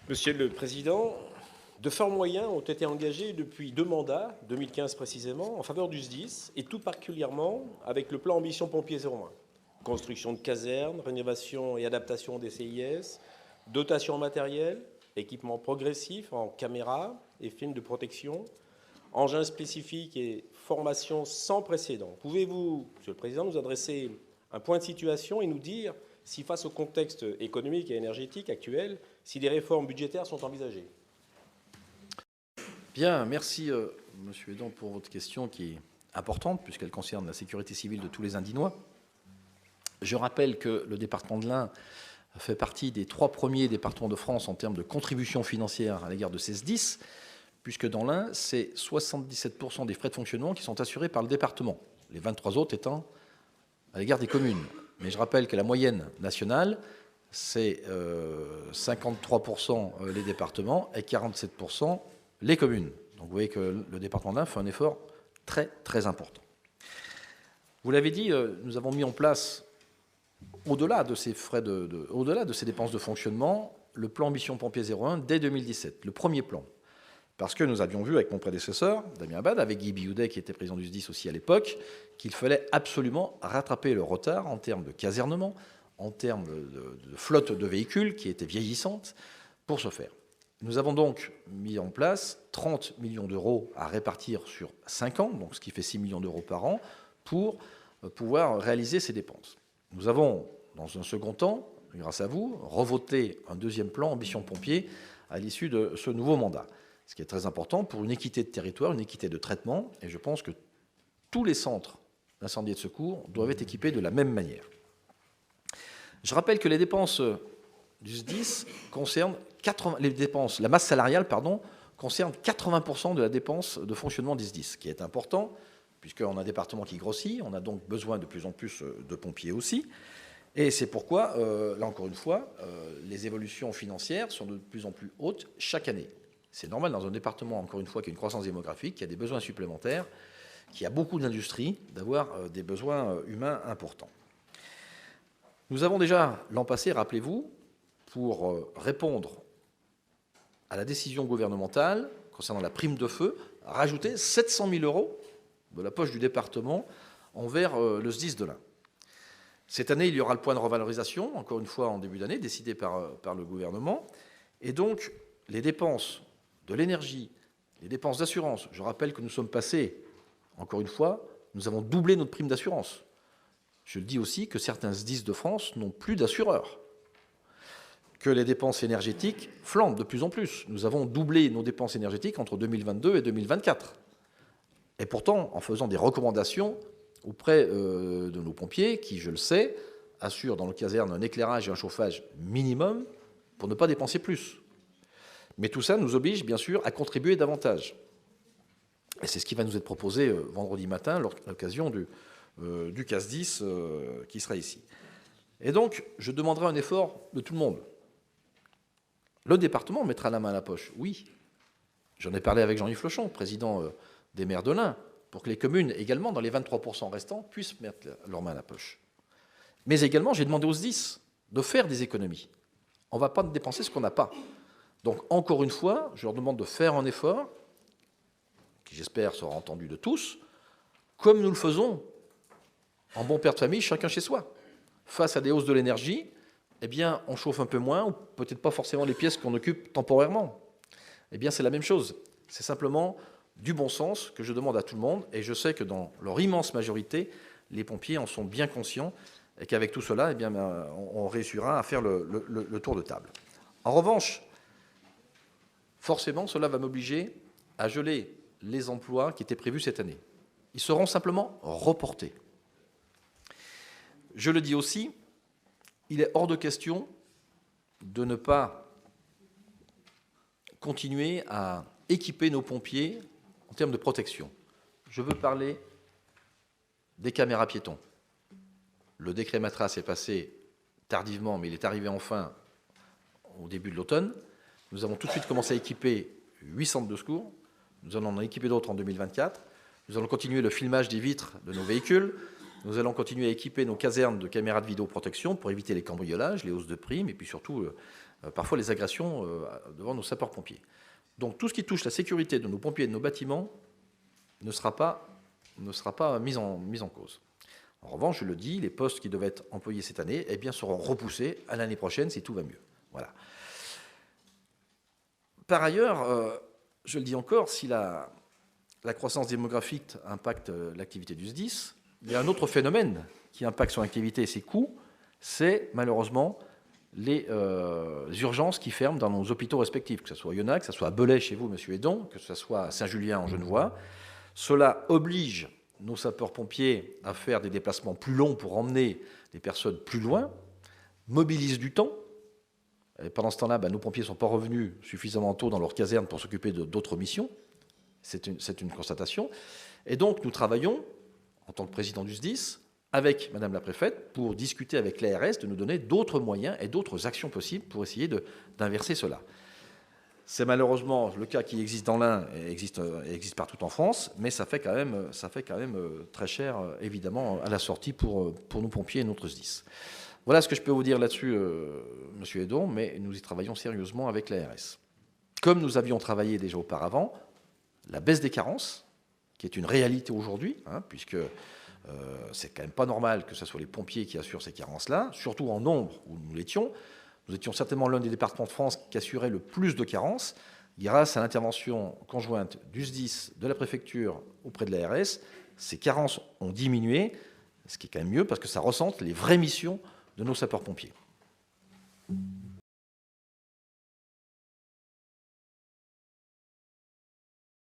Monsieur le Président, de forts moyens ont été engagés depuis 2 mandats, 2015 précisément, en faveur du SDIS, et tout particulièrement avec le plan Ambition Pompiers 01. Construction de casernes, rénovation et adaptation des CIS, dotation en matériel, équipement progressif en caméras et films de protection, engins spécifiques et formation sans précédent. Pouvez-vous, Monsieur le Président, nous adresser un point de situation et nous dire si, face au contexte économique et énergétique actuel, si des réformes budgétaires sont envisagées? Bien, merci Monsieur Edon pour votre question qui est importante puisqu'elle concerne la sécurité civile de tous les Indinois. Je rappelle que le département de l'Ain fait partie des 3 premiers départements de France en termes de contribution financière à l'égard de ces SDIS, puisque dans l'Ain, c'est 77% des frais de fonctionnement qui sont assurés par le département, les 23 autres étant à l'égard des communes. Mais je rappelle que la moyenne nationale, c'est 53% les départements et 47% les communes. Donc vous voyez que le département de l'Ain fait un effort très très important. Vous l'avez dit, nous avons mis en place, au-delà de ces au-delà de ces dépenses de fonctionnement, le plan Ambition Pompiers 01 dès 2017, le premier plan. Parce que nous avions vu avec mon prédécesseur, Damien Abad, avec Guy Bioudet, qui était président du SDIS aussi à l'époque, qu'il fallait absolument rattraper le retard en termes de casernement, en termes de flotte de véhicules qui était vieillissante, pour ce faire. Nous avons donc mis en place 30 millions d'euros à répartir sur 5 ans, donc ce qui fait 6 millions d'euros par an, pour pouvoir réaliser ces dépenses. Nous avons, dans un second temps, grâce à vous, revoté un deuxième plan Ambition Pompiers à l'issue de ce nouveau mandat. Ce qui est très important pour une équité de territoire, une équité de traitement, et je pense que tous les centres d'incendie et de secours doivent être équipés de la même manière. Je rappelle que les dépenses du SDIS concernent la masse salariale, concerne 80% de la dépense de fonctionnement du SDIS, ce qui est important, puisqu'on a un département qui grossit, on a donc besoin de plus en plus de pompiers aussi, et c'est pourquoi, là encore une fois, les évolutions financières sont de plus en plus hautes chaque année. C'est normal dans un département, encore une fois, qui a une croissance démographique, qui a des besoins supplémentaires, qui a beaucoup d'industries, d'avoir des besoins humains importants. Nous avons déjà, l'an passé, rappelez-vous, pour répondre à la décision gouvernementale concernant la prime de feu, rajouté 700 000 euros de la poche du département envers le SDIS de l'Ain. Cette année, il y aura le point de revalorisation, encore une fois en début d'année, décidé par le gouvernement. Et donc, les dépenses de l'énergie, les dépenses d'assurance, je rappelle que nous sommes passés, encore une fois, nous avons doublé notre prime d'assurance. Je le dis aussi que certains SDIS de France n'ont plus d'assureurs, que les dépenses énergétiques flambent de plus en plus. Nous avons doublé nos dépenses énergétiques entre 2022 et 2024. Et pourtant, en faisant des recommandations auprès de nos pompiers, qui, je le sais, assurent dans nos casernes un éclairage et un chauffage minimum pour ne pas dépenser plus. Mais tout ça nous oblige, bien sûr, à contribuer davantage. Et c'est ce qui va nous être proposé vendredi matin, à l'occasion du CASDIS qui sera ici. Et donc, je demanderai un effort de tout le monde. Le département mettra la main à la poche, oui. J'en ai parlé avec Jean-Yves Flochon, président des maires de l'Ain, pour que les communes, également, dans les 23% restants, puissent mettre leur main à la poche. Mais également, j'ai demandé aux SDIS de faire des économies. On ne va pas dépenser ce qu'on n'a pas. Donc, encore une fois, je leur demande de faire un effort, qui j'espère sera entendu de tous, comme nous le faisons en bon père de famille, chacun chez soi. Face à des hausses de l'énergie, eh bien, on chauffe un peu moins, ou peut-être pas forcément les pièces qu'on occupe temporairement. Eh bien, c'est la même chose. C'est simplement du bon sens que je demande à tout le monde, et je sais que dans leur immense majorité, les pompiers en sont bien conscients, et qu'avec tout cela, eh bien, on réussira à faire le tour de table. En revanche, forcément, cela va m'obliger à geler les emplois qui étaient prévus cette année. Ils seront simplement reportés. Je le dis aussi, il est hors de question de ne pas continuer à équiper nos pompiers en termes de protection. Je veux parler des caméras piétons. Le décret Matras est passé tardivement, mais il est arrivé enfin au début de l'automne. Nous avons tout de suite commencé à équiper 8 centres de secours. Nous en avons équipé d'autres en 2024. Nous allons continuer le filmage des vitres de nos véhicules. Nous allons continuer à équiper nos casernes de caméras de vidéoprotection pour éviter les cambriolages, les hausses de primes et puis surtout parfois les agressions devant nos sapeurs-pompiers. Donc tout ce qui touche la sécurité de nos pompiers et de nos bâtiments ne sera pas mis en cause. En revanche, je le dis, les postes qui devaient être employés cette année seront repoussés à l'année prochaine si tout va mieux. Voilà. Par ailleurs, je le dis encore, si la croissance démographique impacte l'activité du SDIS, il y a un autre phénomène qui impacte son activité et ses coûts, c'est malheureusement les urgences qui ferment dans nos hôpitaux respectifs, que ce soit à Oyonnax, que ce soit à Belay chez vous, monsieur Edon, que ce soit à Saint-Julien en Genevois. Cela oblige nos sapeurs-pompiers à faire des déplacements plus longs pour emmener des personnes plus loin, mobilise du temps. Et pendant ce temps-là, nos pompiers ne sont pas revenus suffisamment tôt dans leur caserne pour s'occuper d'autres missions. C'est une constatation. Et donc, nous travaillons, en tant que président du SDIS, avec Madame la préfète, pour discuter avec l'ARS de nous donner d'autres moyens et d'autres actions possibles pour essayer d'inverser cela. C'est malheureusement le cas qui existe dans l'Ain et existe partout en France, mais ça fait quand même très cher, évidemment, à la sortie pour nos pompiers et notre SDIS. Voilà ce que je peux vous dire là-dessus, monsieur Edon, mais nous y travaillons sérieusement avec l'ARS. Comme nous avions travaillé déjà auparavant, la baisse des carences, qui est une réalité aujourd'hui, puisque c'est quand même pas normal que ce soit les pompiers qui assurent ces carences-là, surtout en nombre où nous l'étions. Nous étions certainement l'un des départements de France qui assurait le plus de carences. Grâce à l'intervention conjointe du SDIS, de la préfecture auprès de l'ARS, ces carences ont diminué, ce qui est quand même mieux parce que ça recentre les vraies missions de nos sapeurs-pompiers.